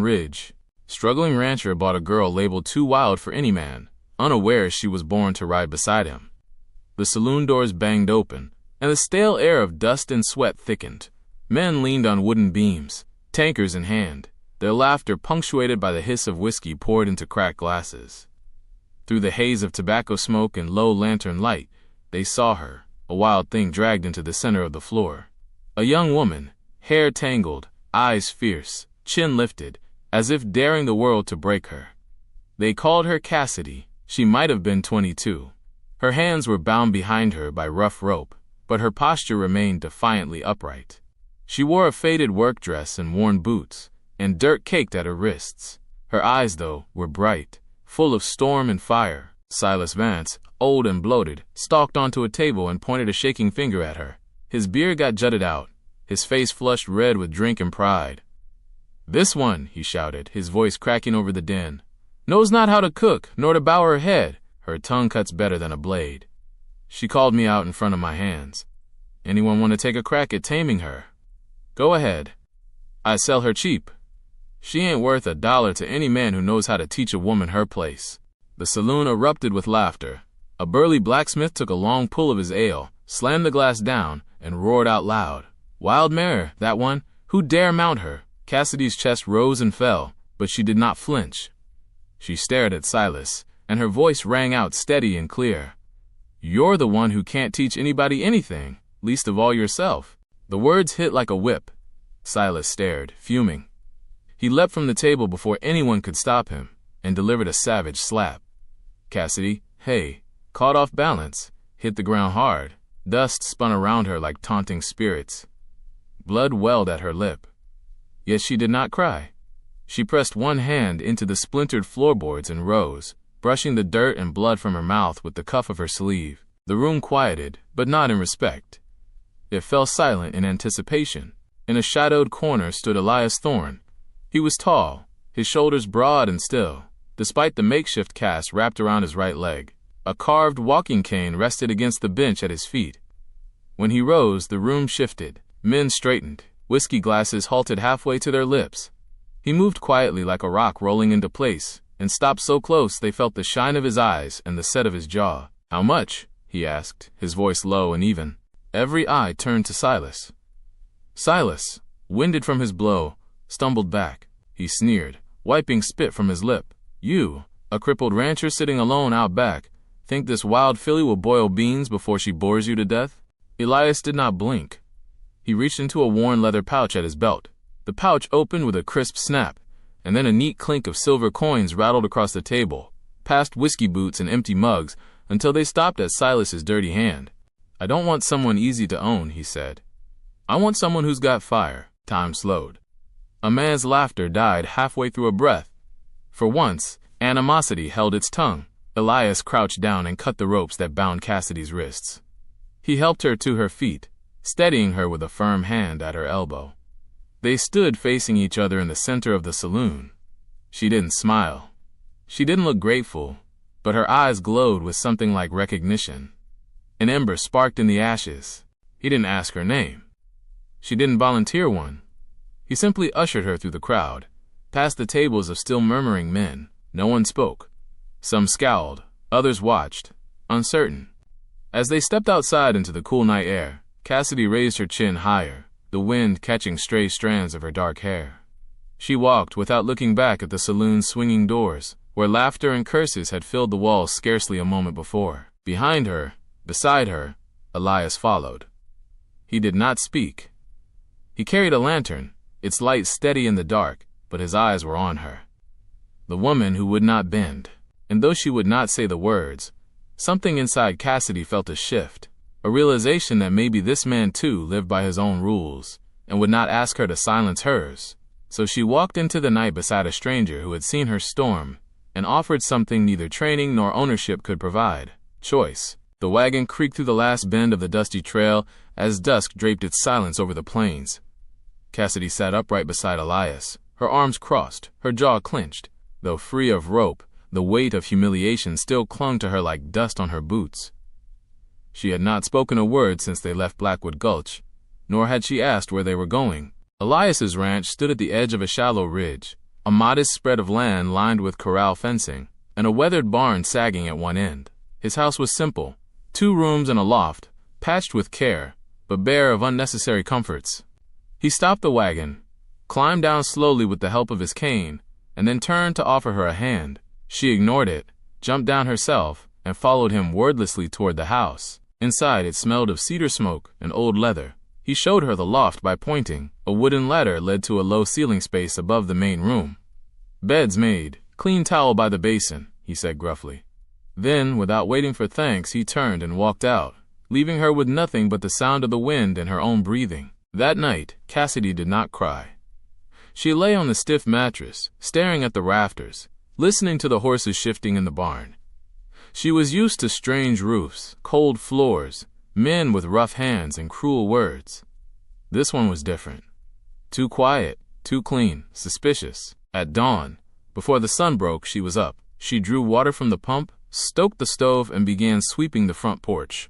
down ridge. Struggling rancher bought a girl labeled too wild for any man, unaware she was born to ride beside him. The saloon doors banged open, and the stale air of dust and sweat thickened. Men leaned on wooden beams, tankers in hand, their laughter punctuated by the hiss of whiskey poured into cracked glasses. Through the haze of tobacco smoke and low lantern light, they saw her, a wild thing dragged into the center of the floor. A young woman, hair tangled, eyes fierce, chin lifted, as if daring the world to break her. They called her Cassidy. She might have been 22. Her hands were bound behind her by rough rope, but her posture remained defiantly upright. She wore a faded work dress and worn boots, and dirt caked at her wrists. Her eyes, though, were bright, full of storm and fire. Silas Vance, old and bloated, stalked onto a table and pointed a shaking finger at her. His beard got jutted out, his face flushed red with drink and pride. "This one," he shouted, his voice cracking over the din, "knows not how to cook, nor to bow her head. Her tongue cuts better than a blade. She called me out in front of my hands. Anyone want to take a crack at taming her? Go ahead. I sell her cheap. She ain't worth $1 to any man who knows how to teach a woman her place." The saloon erupted with laughter. A burly blacksmith took a long pull of his ale, slammed the glass down, and roared out loud, "Wild mare, that one. Who dare mount her?" Cassidy's chest rose and fell, but she did not flinch. She stared at Silas, and her voice rang out steady and clear. "You're the one who can't teach anybody anything, least of all yourself." The words hit like a whip. Silas stared, fuming. He leapt from the table before anyone could stop him, and delivered a savage slap. Cassidy, hey, caught off balance, hit the ground hard. Dust spun around her like taunting spirits. Blood welled at her lip. Yet she did not cry. She pressed one hand into the splintered floorboards and rose, brushing the dirt and blood from her mouth with the cuff of her sleeve. The room quieted, but not in respect. It fell silent in anticipation. In a shadowed corner stood Elias Thorne. He was tall, his shoulders broad and still, despite the makeshift cast wrapped around his right leg. A carved walking cane rested against the bench at his feet. When he rose, the room shifted. Men straightened. Whiskey glasses halted halfway to their lips. He moved quietly like a rock rolling into place, and stopped so close they felt the shine of his eyes and the set of his jaw. "How much?" he asked, his voice low and even. Every eye turned to Silas. Silas, winded from his blow, stumbled back. He sneered, wiping spit from his lip. "You, a crippled rancher sitting alone out back, think this wild filly will boil beans before she bores you to death?" Elias did not blink. He reached into a worn leather pouch at his belt. The pouch opened with a crisp snap, and then a neat clink of silver coins rattled across the table, past whiskey boots and empty mugs, until they stopped at Silas's dirty hand. "I don't want someone easy to own," he said. "I want someone who's got fire." Time slowed. A man's laughter died halfway through a breath. For once, animosity held its tongue. Elias crouched down and cut the ropes that bound Cassidy's wrists. He helped her to her feet, steadying her with a firm hand at her elbow. They stood facing each other in the center of the saloon. She didn't smile. She didn't look grateful, but her eyes glowed with something like recognition. An ember sparked in the ashes. He didn't ask her name. She didn't volunteer one. He simply ushered her through the crowd, past the tables of still murmuring men. No one spoke. Some scowled, others watched, uncertain. As they stepped outside into the cool night air, Cassidy raised her chin higher, the wind catching stray strands of her dark hair. She walked without looking back at the saloon's swinging doors, where laughter and curses had filled the walls scarcely a moment before. Behind her, beside her, Elias followed. He did not speak. He carried a lantern, its light steady in the dark, but his eyes were on her. The woman who would not bend. And though she would not say the words, something inside Cassidy felt a shift, a realization that maybe this man too lived by his own rules, and would not ask her to silence hers. So she walked into the night beside a stranger who had seen her storm, and offered something neither training nor ownership could provide: choice. The wagon creaked through the last bend of the dusty trail as dusk draped its silence over the plains. Cassidy sat upright beside Elias, her arms crossed, her jaw clenched. Though free of rope, the weight of humiliation still clung to her like dust on her boots. She had not spoken a word since they left Blackwood Gulch, nor had she asked where they were going. Elias's ranch stood at the edge of a shallow ridge, a modest spread of land lined with corral fencing, and a weathered barn sagging at one end. His house was simple, 2 rooms and a loft, patched with care, but bare of unnecessary comforts. He stopped the wagon, climbed down slowly with the help of his cane, and then turned to offer her a hand. She ignored it, jumped down herself, and followed him wordlessly toward the house. Inside, it smelled of cedar smoke and old leather. He showed her the loft by pointing. A wooden ladder led to a low ceiling space above the main room. "Bed's made. Clean towel by the basin," he said gruffly. Then, without waiting for thanks, he turned and walked out, leaving her with nothing but the sound of the wind and her own breathing. That night, Cassidy did not cry. She lay on the stiff mattress, staring at the rafters, listening to the horses shifting in the barn. She was used to strange roofs, cold floors, men with rough hands and cruel words. This one was different. Too quiet, too clean, suspicious. At dawn, before the sun broke, she was up. She drew water from the pump, stoked the stove, and began sweeping the front porch.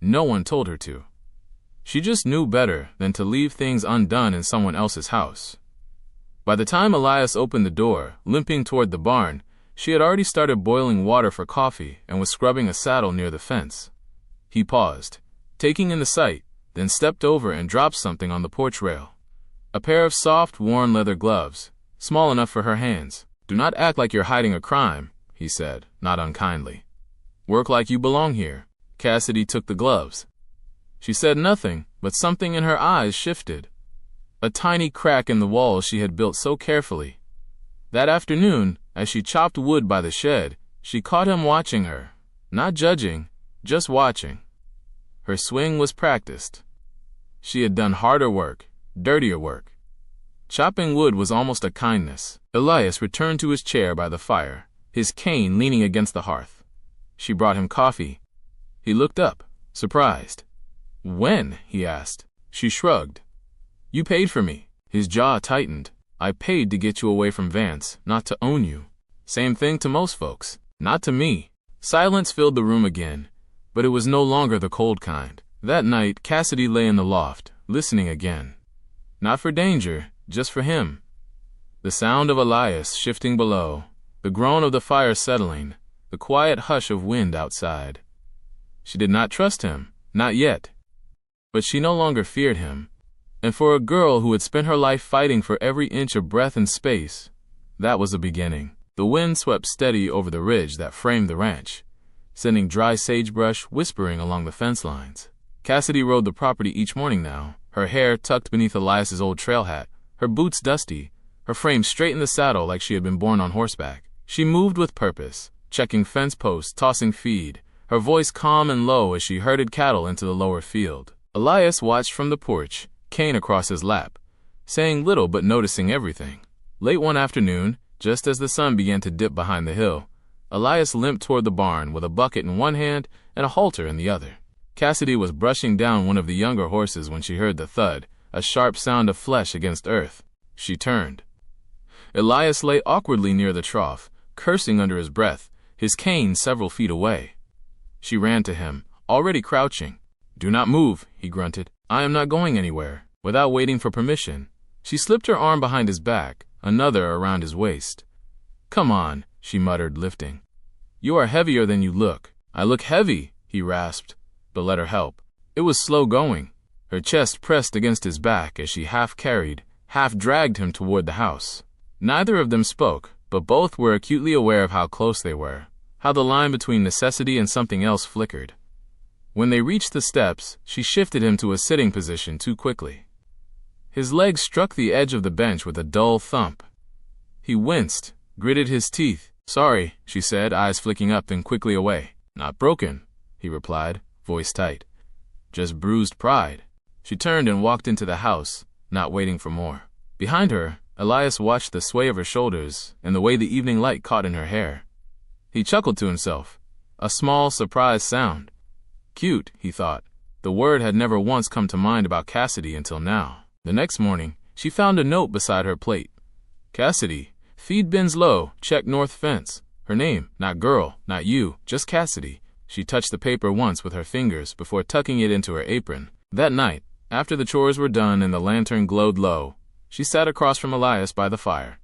No one told her to. She just knew better than to leave things undone in someone else's house. By the time Elias opened the door, limping toward the barn, she had already started boiling water for coffee and was scrubbing a saddle near the fence. He paused, taking in the sight, then stepped over and dropped something on the porch rail. A pair of soft, worn leather gloves, small enough for her hands. "Do not act like you're hiding a crime," he said, not unkindly. "Work like you belong here." Cassidy took the gloves. She said nothing, but something in her eyes shifted. A tiny crack in the wall she had built so carefully. That afternoon, as she chopped wood by the shed, she caught him watching her, not judging, just watching. Her swing was practiced. She had done harder work, dirtier work. Chopping wood was almost a kindness. Elias returned to his chair by the fire, his cane leaning against the hearth. She brought him coffee. He looked up, surprised. "When?" he asked. She shrugged. "You paid for me." His jaw tightened. "I paid to get you away from Vance, not to own you." Same thing to most folks. Not to me. Silence filled the room again, but it was no longer the cold kind. That night, Cassidy lay in the loft, listening again. Not for danger, just for him. The sound of Elias shifting below, the groan of the fire settling, the quiet hush of wind outside. She did not trust him, not yet. But she no longer feared him. And for a girl who had spent her life fighting for every inch of breath and space, that was a beginning. The wind swept steady over the ridge that framed the ranch, sending dry sagebrush whispering along the fence lines. Cassidy rode the property each morning now, her hair tucked beneath Elias's old trail hat, her boots dusty, her frame straight in the saddle like she had been born on horseback. She moved with purpose, checking fence posts, tossing feed, her voice calm and low as she herded cattle into the lower field. Elias watched from the porch, cane across his lap, saying little but noticing everything. Late one afternoon, just as the sun began to dip behind the hill, Elias limped toward the barn with a bucket in one hand and a halter in the other. Cassidy was brushing down one of the younger horses when she heard the thud, a sharp sound of flesh against earth. She turned. Elias lay awkwardly near the trough, cursing under his breath, his cane several feet away. She ran to him, already crouching. "Do not move," he grunted. "I am not going anywhere." Without waiting for permission, she slipped her arm behind his back, another around his waist. "Come on," she muttered, lifting. "You are heavier than you look." "I look heavy," he rasped, but let her help. It was slow going. Her chest pressed against his back as she half carried, half dragged him toward the house. Neither of them spoke, but both were acutely aware of how close they were, how the line between necessity and something else flickered. When they reached the steps, she shifted him to a sitting position too quickly. His legs struck the edge of the bench with a dull thump. He winced, gritted his teeth. "Sorry," she said, eyes flicking up then quickly away. "Not broken," he replied, voice tight. "Just bruised pride." She turned and walked into the house, not waiting for more. Behind her, Elias watched the sway of her shoulders and the way the evening light caught in her hair. He chuckled to himself, a small, surprised sound. Cute, he thought. The word had never once come to mind about Cassidy until now. The next morning, she found a note beside her plate. "Cassidy, feed bins low, check north fence." Her name, not girl, not you, just Cassidy. She touched the paper once with her fingers before tucking it into her apron. That night, after the chores were done and the lantern glowed low, she sat across from Elias by the fire.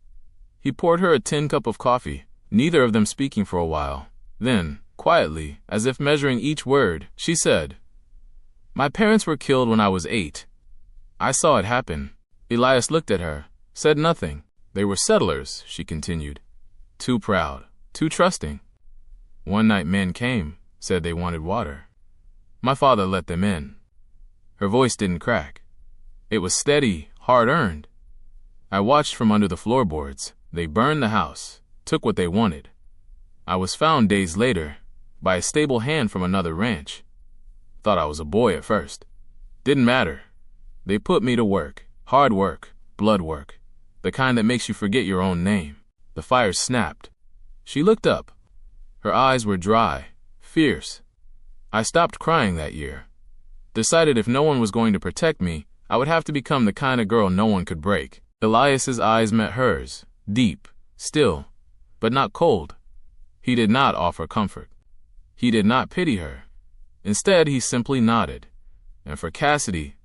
He poured her a tin cup of coffee, neither of them speaking for a while. Then, quietly, as if measuring each word, she said, "My parents were killed when I was 8. I saw it happen." Elias looked at her, said nothing. "They were settlers," she continued. "Too proud, too trusting. One night men came, said they wanted water. My father let them in." Her voice didn't crack. It was steady, hard-earned. "I watched from under the floorboards. They burned the house, took what they wanted. I was found days later, by a stable hand from another ranch. Thought I was a boy at first. Didn't matter. They put me to work, hard work, blood work, the kind that makes you forget your own name." The fire snapped. She looked up. Her eyes were dry, fierce. "I stopped crying that year. Decided if no one was going to protect me, I would have to become the kind of girl no one could break." Elias's eyes met hers, deep, still, but not cold. He did not offer comfort. He did not pity her. Instead, he simply nodded. And for Cassidy,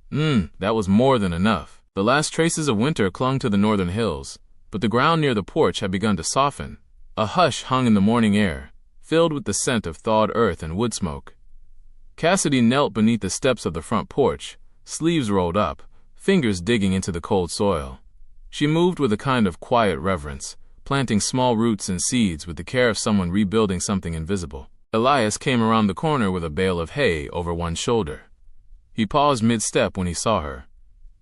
that was more than enough. The last traces of winter clung to the northern hills, but the ground near the porch had begun to soften. A hush hung in the morning air, filled with the scent of thawed earth and wood smoke. Cassidy knelt beneath the steps of the front porch, sleeves rolled up, fingers digging into the cold soil. She moved with a kind of quiet reverence, planting small roots and seeds with the care of someone rebuilding something invisible. Elias came around the corner with a bale of hay over one shoulder. He paused mid-step when he saw her.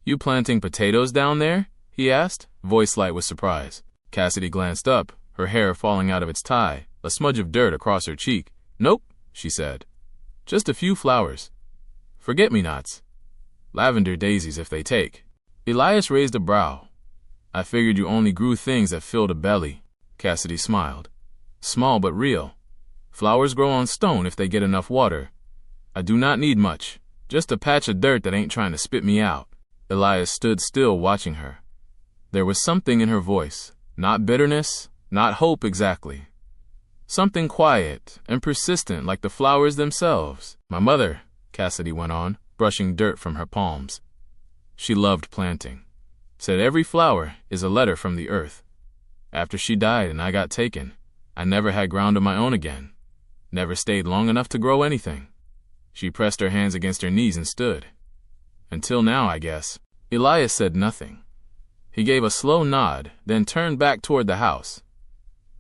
"You planting potatoes down there?" he asked, voice light with surprise. Cassidy glanced up, her hair falling out of its tie, a smudge of dirt across her cheek. "Nope," she said. "Just a few flowers. Forget-me-nots. Lavender daisies if they take." Elias raised a brow. "I figured you only grew things that filled a belly." Cassidy smiled. "Small but real. Flowers grow on stone if they get enough water. I do not need much, just a patch of dirt that ain't trying to spit me out." Elias stood still watching her. There was something in her voice, not bitterness, not hope exactly. Something quiet and persistent like the flowers themselves. "My mother," Cassidy went on, brushing dirt from her palms. "She loved planting. Said every flower is a letter from the earth. After she died and I got taken, I never had ground of my own again. Never stayed long enough to grow anything." She pressed her hands against her knees and stood. "Until now, I guess." Elias said nothing. He gave a slow nod, then turned back toward the house.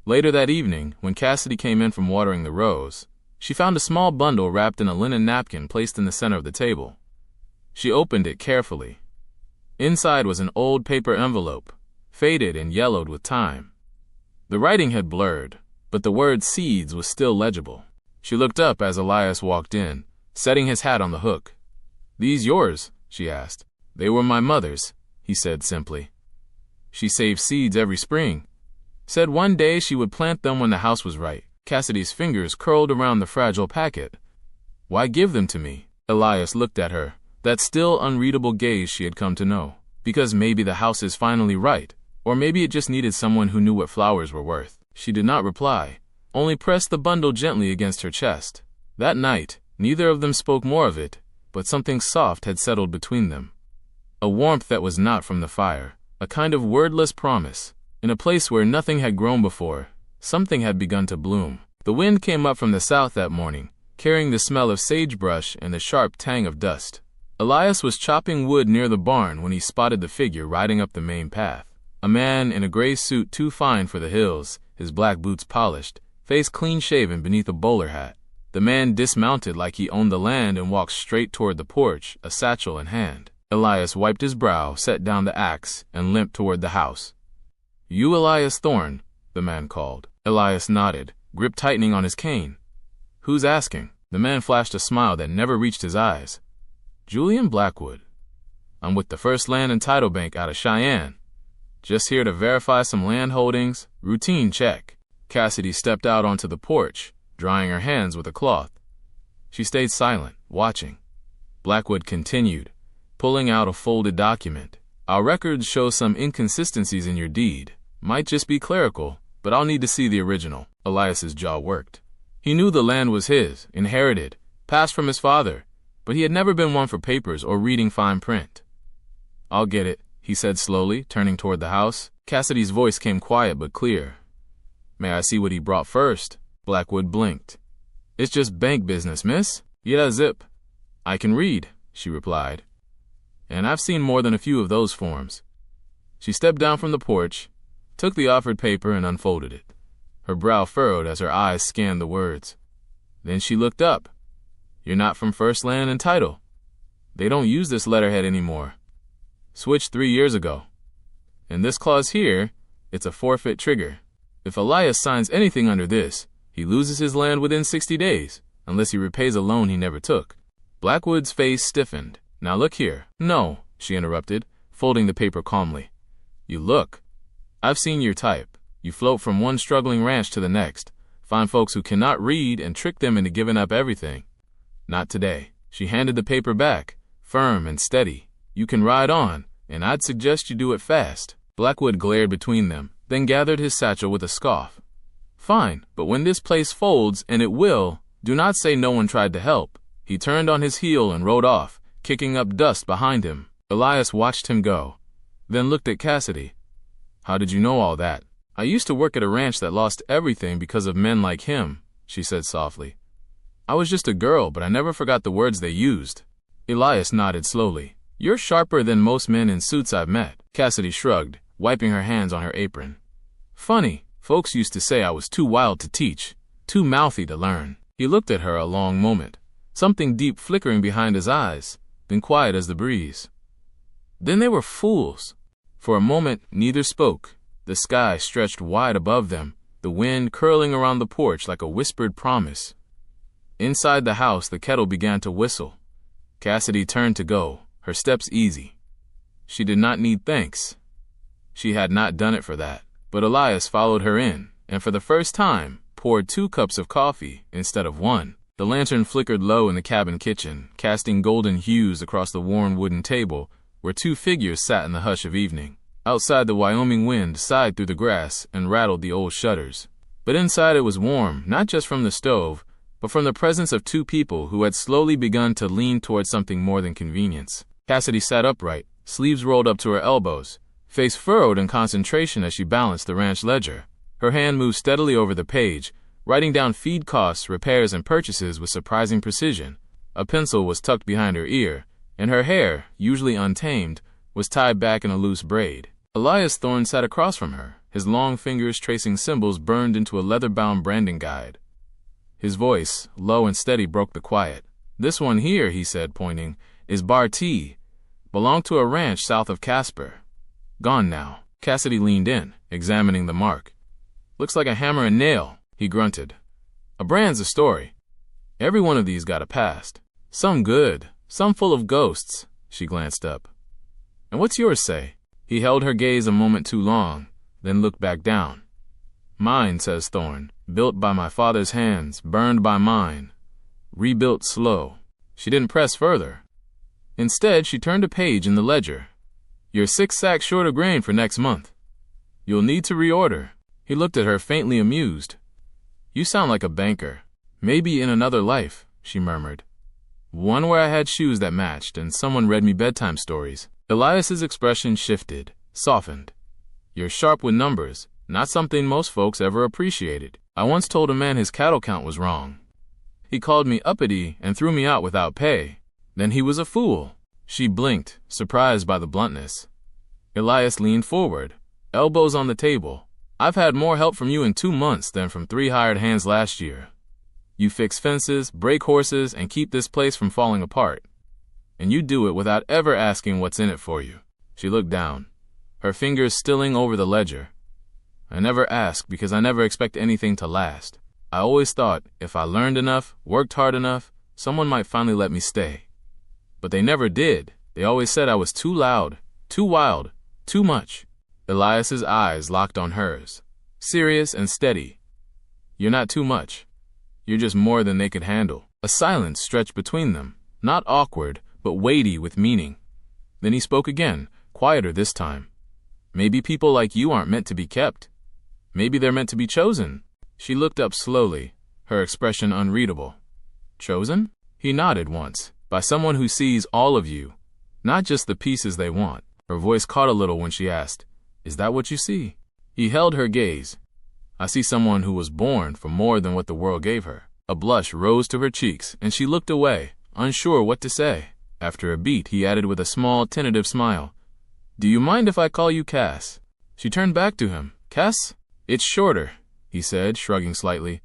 Later that evening, when Cassidy came in from watering the rows, she found a small bundle wrapped in a linen napkin placed in the center of the table. She opened it carefully. Inside was an old paper envelope, faded and yellowed with time. The writing had blurred, but the word seeds was still legible. She looked up as Elias walked in, setting his hat on the hook. "These yours?" she asked. "They were my mother's," he said simply. "She saved seeds every spring. Said one day she would plant them when the house was right." Cassidy's fingers curled around the fragile packet. "Why give them to me?" Elias looked at her, that still unreadable gaze she had come to know. "Because maybe the house is finally right, or maybe it just needed someone who knew what flowers were worth." She did not reply, only pressed the bundle gently against her chest. That night, neither of them spoke more of it, but something soft had settled between them. A warmth that was not from the fire, a kind of wordless promise. In a place where nothing had grown before, something had begun to bloom. The wind came up from the south that morning, carrying the smell of sagebrush and the sharp tang of dust. Elias was chopping wood near the barn when he spotted the figure riding up the main path. A man in a gray suit too fine for the hills, his black boots polished, face clean-shaven beneath a bowler hat. The man dismounted like he owned the land and walked straight toward the porch, a satchel in hand. Elias wiped his brow, set down the axe, and limped toward the house. "You Elias Thorne?" the man called. Elias nodded, grip tightening on his cane. "Who's asking?" The man flashed a smile that never reached his eyes. "Julian Blackwood. I'm with the First Land and Title Bank out of Cheyenne. Just here to verify some land holdings, routine check." Cassidy stepped out onto the porch, drying her hands with a cloth. She stayed silent, watching. Blackwood continued, pulling out a folded document. "Our records show some inconsistencies in your deed. Might just be clerical, but I'll need to see the original." Elias's jaw worked. He knew the land was his, inherited, passed from his father, but he had never been one for papers or reading fine print. "I'll get it," he said slowly, turning toward the house. Cassidy's voice came quiet but clear. May I see what he brought first? Blackwood blinked. It's just bank business, miss. Yeah, zip. I can read, she replied. And I've seen more than a few of those forms. She stepped down from the porch, took the offered paper and unfolded it. Her brow furrowed as her eyes scanned the words. Then she looked up. You're not from First Land and Title. They don't use this letterhead anymore. Switched 3 years ago. And this clause here, it's a forfeit trigger. If Elias signs anything under this, he loses his land within 60 days, unless he repays a loan he never took. Blackwood's face stiffened. Now look here. No, she interrupted, folding the paper calmly. You look. I've seen your type. You float from one struggling ranch to the next, find folks who cannot read and trick them into giving up everything. Not today. She handed the paper back, firm and steady. You can ride on, and I'd suggest you do it fast. Blackwood glared between them, then gathered his satchel with a scoff. Fine, but when this place folds, and it will, do not say no one tried to help. He turned on his heel and rode off, kicking up dust behind him. Elias watched him go, then looked at Cassidy. How did you know all that? I used to work at a ranch that lost everything because of men like him, she said softly. I was just a girl, but I never forgot the words they used. Elias nodded slowly. You're sharper than most men in suits I've met. Cassidy shrugged, wiping her hands on her apron. Funny, folks used to say I was too wild to teach, too mouthy to learn. He looked at her a long moment, something deep flickering behind his eyes, then quiet as the breeze. Then they were fools. For a moment, neither spoke. The sky stretched wide above them, the wind curling around the porch like a whispered promise. Inside the house, the kettle began to whistle. Cassidy turned to go, her steps easy. She did not need thanks. She had not done it for that. But Elias followed her in, and for the first time, poured 2 cups of coffee instead of 1. The lantern flickered low in the cabin kitchen, casting golden hues across the worn wooden table, where 2 figures sat in the hush of evening. Outside, the Wyoming wind sighed through the grass and rattled the old shutters. But inside it was warm, not just from the stove, but from the presence of 2 people who had slowly begun to lean toward something more than convenience. Cassidy sat upright, sleeves rolled up to her elbows, face furrowed in concentration as she balanced the ranch ledger. Her hand moved steadily over the page, writing down feed costs, repairs, and purchases with surprising precision. A pencil was tucked behind her ear, and her hair, usually untamed, was tied back in a loose braid. Elias Thorne sat across from her, his long fingers tracing symbols burned into a leather-bound branding guide. His voice, low and steady, broke the quiet. This one here, he said, pointing, is Bar T. Belonged to a ranch south of Casper. Gone now. Cassidy leaned in, examining the mark. Looks like a hammer and nail, he grunted. A brand's a story. Every one of these got a past. Some good, some full of ghosts. She glanced up. And what's yours say? He held her gaze a moment too long, then looked back down. Mine, says Thorne, built by my father's hands, burned by mine, rebuilt slow. She didn't press further. Instead, she turned a page in the ledger. You're 6 sacks short of grain for next month. You'll need to reorder. He looked at her, faintly amused. You sound like a banker. Maybe in another life, she murmured. One where I had shoes that matched and someone read me bedtime stories. Elias's expression shifted, softened. You're sharp with numbers, not something most folks ever appreciated. I once told a man his cattle count was wrong. He called me uppity and threw me out without pay. Then he was a fool. She blinked, surprised by the bluntness. Elias leaned forward, elbows on the table. I've had more help from you in 2 months than from 3 hired hands last year. You fix fences, break horses, and keep this place from falling apart. And you do it without ever asking what's in it for you. She looked down, her fingers stilling over the ledger. I never ask because I never expect anything to last. I always thought if I learned enough, worked hard enough, someone might finally let me stay. But they never did. They always said I was too loud, too wild, too much. Elias's eyes locked on hers, serious and steady. You're not too much. You're just more than they could handle. A silence stretched between them, not awkward, but weighty with meaning. Then he spoke again, quieter this time. Maybe people like you aren't meant to be kept. Maybe they're meant to be chosen. She looked up slowly, her expression unreadable. Chosen? He nodded once, by someone who sees all of you, not just the pieces they want. Her voice caught a little when she asked, "Is that what you see?" He held her gaze. "I see someone who was born for more than what the world gave her." A blush rose to her cheeks, and she looked away, unsure what to say. After a beat, he added with a small, tentative smile, "Do you mind if I call you Cass?" She turned back to him. "Cass? It's shorter," he said, shrugging slightly.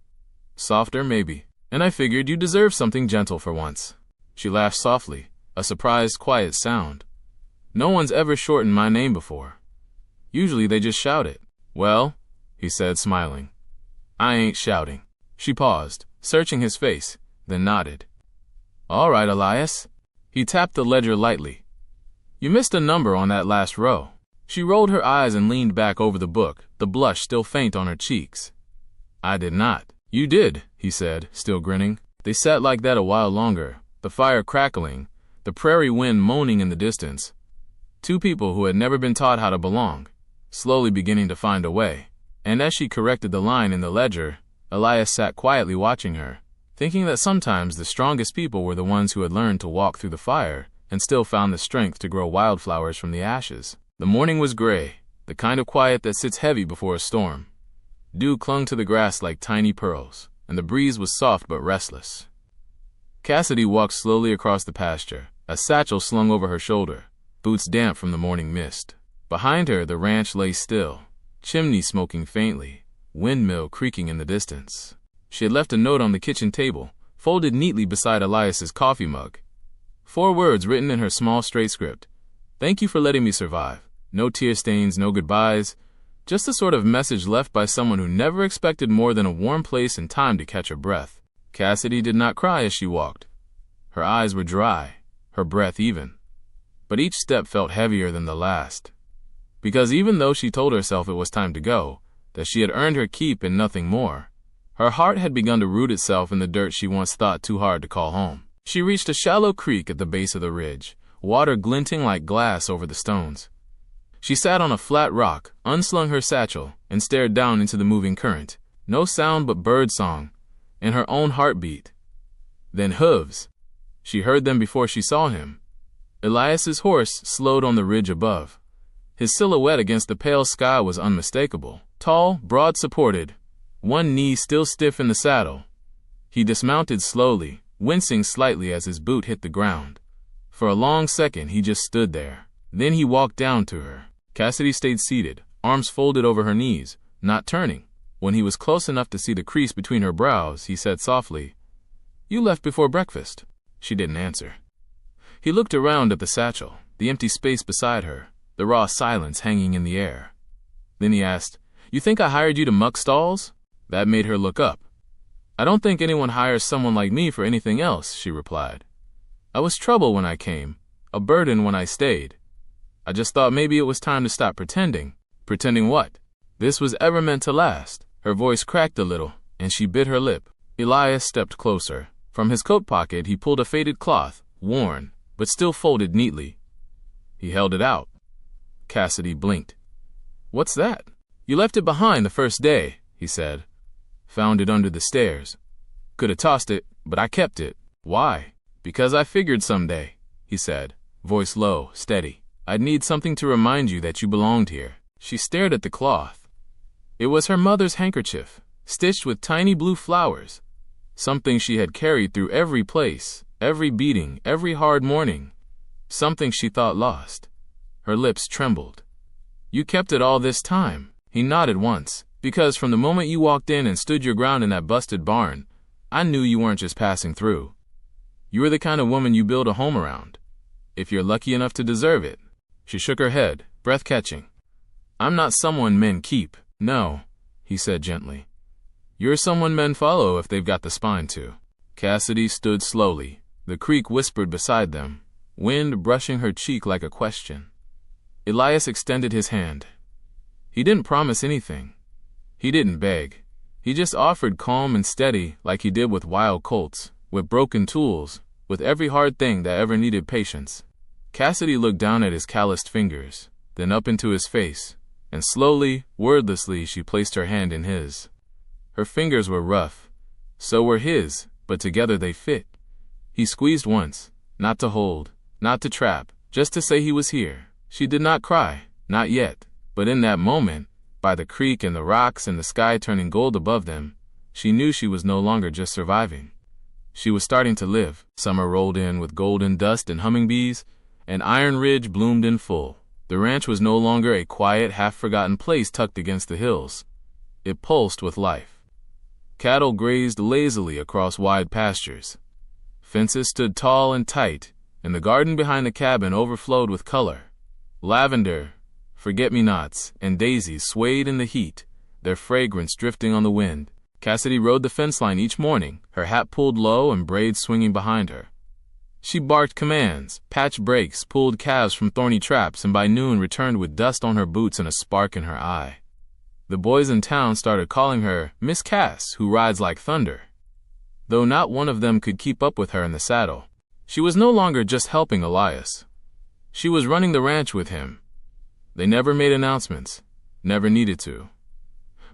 "Softer, maybe. And I figured you deserve something gentle for once." She laughed softly, a surprised, quiet sound. "No one's ever shortened my name before. Usually they just shout it." "Well," he said, smiling, "I ain't shouting." She paused, searching his face, then nodded. "All right, Elias." He tapped the ledger lightly. "You missed a number on that last row." She rolled her eyes and leaned back over the book, the blush still faint on her cheeks. "I did not." "You did," he said, still grinning. They sat like that a while longer, the fire crackling, the prairie wind moaning in the distance. Two people who had never been taught how to belong, slowly beginning to find a way. And as she corrected the line in the ledger, Elias sat quietly watching her, thinking that sometimes the strongest people were the ones who had learned to walk through the fire and still found the strength to grow wildflowers from the ashes. The morning was gray, the kind of quiet that sits heavy before a storm. Dew clung to the grass like tiny pearls, and the breeze was soft but restless. Cassidy walked slowly across the pasture, a satchel slung over her shoulder, boots damp from the morning mist. Behind her, the ranch lay still, chimney smoking faintly, windmill creaking in the distance. She had left a note on the kitchen table, folded neatly beside Elias's coffee mug. 4 words written in her small straight script. "Thank you for letting me survive. No tear stains, no goodbyes. Just the sort of message left by someone who never expected more than a warm place and time to catch her breath." Cassidy did not cry as she walked. Her eyes were dry, her breath even. But each step felt heavier than the last. Because even though she told herself it was time to go, that she had earned her keep and nothing more, her heart had begun to root itself in the dirt she once thought too hard to call home. She reached a shallow creek at the base of the ridge, water glinting like glass over the stones. She sat on a flat rock, unslung her satchel, and stared down into the moving current. No sound but bird song, and her own heartbeat. Then hooves. She heard them before she saw him. Elias's horse slowed on the ridge above. His silhouette against the pale sky was unmistakable. Tall, broad-supported, one knee still stiff in the saddle. He dismounted slowly, wincing slightly as his boot hit the ground. For a long second, he just stood there. Then he walked down to her. Cassidy stayed seated, arms folded over her knees, not turning. When he was close enough to see the crease between her brows, he said softly, "You left before breakfast." She didn't answer. He looked around at the satchel, the empty space beside her, the raw silence hanging in the air. Then he asked, "You think I hired you to muck stalls?" That made her look up. "I don't think anyone hires someone like me for anything else," she replied. "I was trouble when I came, a burden when I stayed. I just thought maybe it was time to stop pretending." "Pretending what?" This was ever meant to last. Her voice cracked a little, and she bit her lip. Elias stepped closer. From his coat pocket he pulled a faded cloth, worn, but still folded neatly. He held it out. Cassidy blinked. "What's that?" "You left it behind the first day," he said. "Found it under the stairs. Could have tossed it, but I kept it." "Why?" "Because I figured someday," he said, voice low, steady, "I'd need something to remind you that you belonged here." She stared at the cloth. It was her mother's handkerchief, stitched with tiny blue flowers, something she had carried through every place, every beating, every hard morning, something she thought lost. Her lips trembled. "You kept it all this time?" He nodded once. "Because from the moment you walked in and stood your ground in that busted barn, I knew you weren't just passing through. You were the kind of woman you build a home around, if you're lucky enough to deserve it." She shook her head, breath catching. "I'm not someone men keep." "No," he said gently. "You're someone men follow if they've got the spine to." Cassidy stood slowly. The creek whispered beside them, wind brushing her cheek like a question. Elias extended his hand. He didn't promise anything. He didn't beg. He just offered calm and steady like he did with wild colts, with broken tools, with every hard thing that ever needed patience. Cassidy looked down at his calloused fingers, then up into his face, and slowly, wordlessly, she placed her hand in his. Her fingers were rough. So were his, but together they fit. He squeezed once, not to hold, not to trap, just to say he was here. She did not cry, not yet, but in that moment, by the creek and the rocks and the sky turning gold above them, she knew she was no longer just surviving. She was starting to live. Summer rolled in with golden dust and humming bees, and Iron Ridge bloomed in full. The ranch was no longer a quiet, half-forgotten place tucked against the hills. It pulsed with life. Cattle grazed lazily across wide pastures. Fences stood tall and tight, and the garden behind the cabin overflowed with color. Lavender, forget-me-nots, and daisies swayed in the heat, their fragrance drifting on the wind. Cassidy rode the fence line each morning, her hat pulled low and braids swinging behind her. She barked commands, patched brakes, pulled calves from thorny traps, and by noon returned with dust on her boots and a spark in her eye. The boys in town started calling her Miss Cass, who rides like thunder. Though not one of them could keep up with her in the saddle. She was no longer just helping Elias. She was running the ranch with him. They never made announcements, never needed to.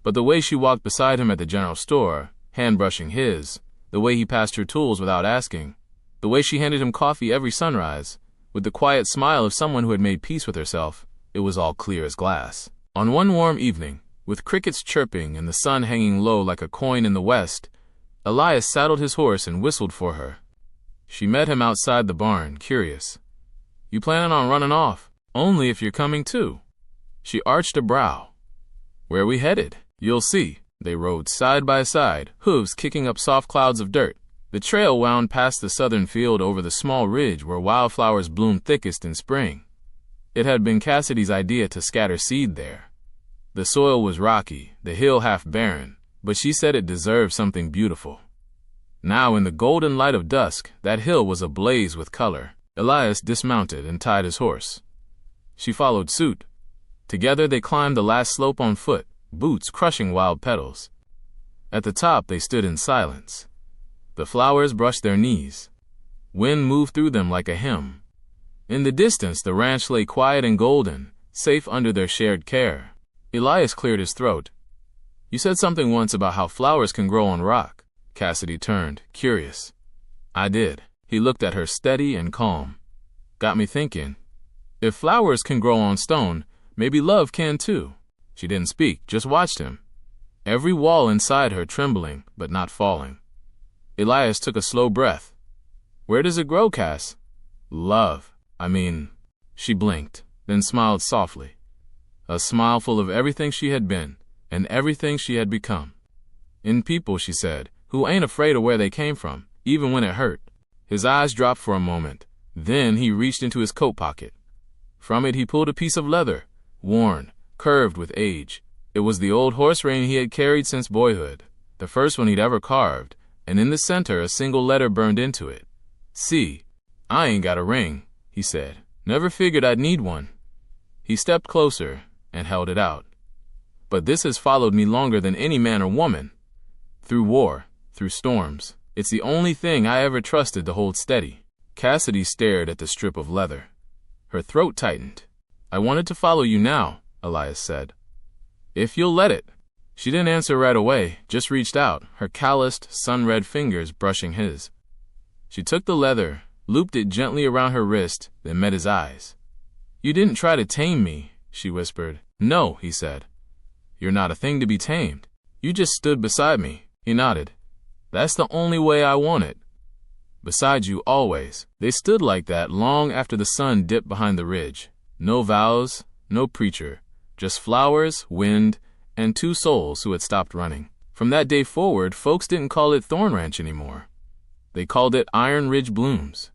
But the way she walked beside him at the general store, hand brushing his, the way he passed her tools without asking, the way she handed him coffee every sunrise, with the quiet smile of someone who had made peace with herself, it was all clear as glass. On one warm evening, with crickets chirping and the sun hanging low like a coin in the west, Elias saddled his horse and whistled for her. She met him outside the barn, curious. "You planning on running off?" "Only if you're coming too." She arched a brow. "Where are we headed?" "You'll see." They rode side by side, hooves kicking up soft clouds of dirt. The trail wound past the southern field over the small ridge where wildflowers bloomed thickest in spring. It had been Cassidy's idea to scatter seed there. The soil was rocky, the hill half barren, but she said it deserved something beautiful. Now in the golden light of dusk, that hill was ablaze with color. Elias dismounted and tied his horse. She followed suit. Together they climbed the last slope on foot, boots crushing wild petals. At the top they stood in silence. The flowers brushed their knees. Wind moved through them like a hymn. In the distance the ranch lay quiet and golden, safe under their shared care. Elias cleared his throat. "You said something once about how flowers can grow on rock." Cassidy turned, curious. "I did." He looked at her steady and calm. "Got me thinking. If flowers can grow on stone, maybe love can too." She didn't speak, just watched him. Every wall inside her trembling, but not falling. Elias took a slow breath. "Where does it grow, Cass?" "Love. She blinked, then smiled softly. A smile full of everything she had been, and everything she had become. "In people," she said, "who ain't afraid of where they came from, even when it hurt." His eyes dropped for a moment. Then he reached into his coat pocket. From it he pulled a piece of leather, worn, curved with age. It was the old horse rein he had carried since boyhood, the first one he'd ever carved, and in the center a single letter burned into it. "See, I ain't got a ring," he said. "Never figured I'd need one." He stepped closer and held it out. "But this has followed me longer than any man or woman. Through war, through storms. It's the only thing I ever trusted to hold steady." Cassidy stared at the strip of leather. Her throat tightened. "I wanted to follow you now," Elias said. "If you'll let it." She didn't answer right away, just reached out, her calloused, sun-red fingers brushing his. She took the leather, looped it gently around her wrist, then met his eyes. "You didn't try to tame me," she whispered. "No," he said. "You're not a thing to be tamed. You just stood beside me." He nodded. "That's the only way I want it. Beside you always." They stood like that long after the sun dipped behind the ridge. No vows, no preacher, just flowers, wind, and two souls who had stopped running. From that day forward, folks didn't call it Thorn Ranch anymore. They called it Iron Ridge Blooms.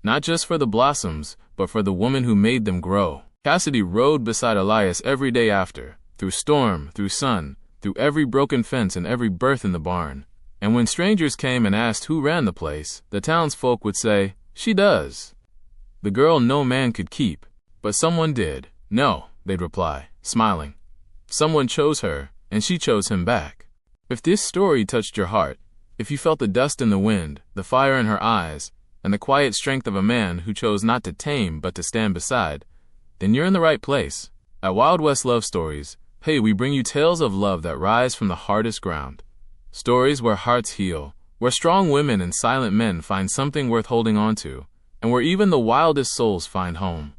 Not just for the blossoms, but for the woman who made them grow. Cassidy rode beside Elias every day after, through storm, through sun, through every broken fence and every birth in the barn. And when strangers came and asked who ran the place, the townsfolk would say, "She does." The girl no man could keep, but someone did. "No," they'd reply, smiling. Someone chose her, and she chose him back. If this story touched your heart, if you felt the dust in the wind, the fire in her eyes, and the quiet strength of a man who chose not to tame but to stand beside, then you're in the right place. At Wild West Love Stories, we bring you tales of love that rise from the hardest ground. Stories where hearts heal, where strong women and silent men find something worth holding on to, and where even the wildest souls find home.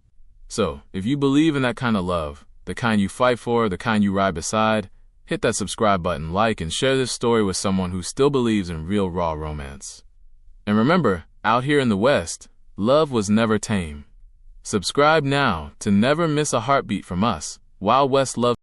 So, if you believe in that kind of love, the kind you fight for, the kind you ride beside, hit that subscribe button, like, and share this story with someone who still believes in real raw romance. And remember, out here in the West, love was never tame. Subscribe now to never miss a heartbeat from us. Wild West Love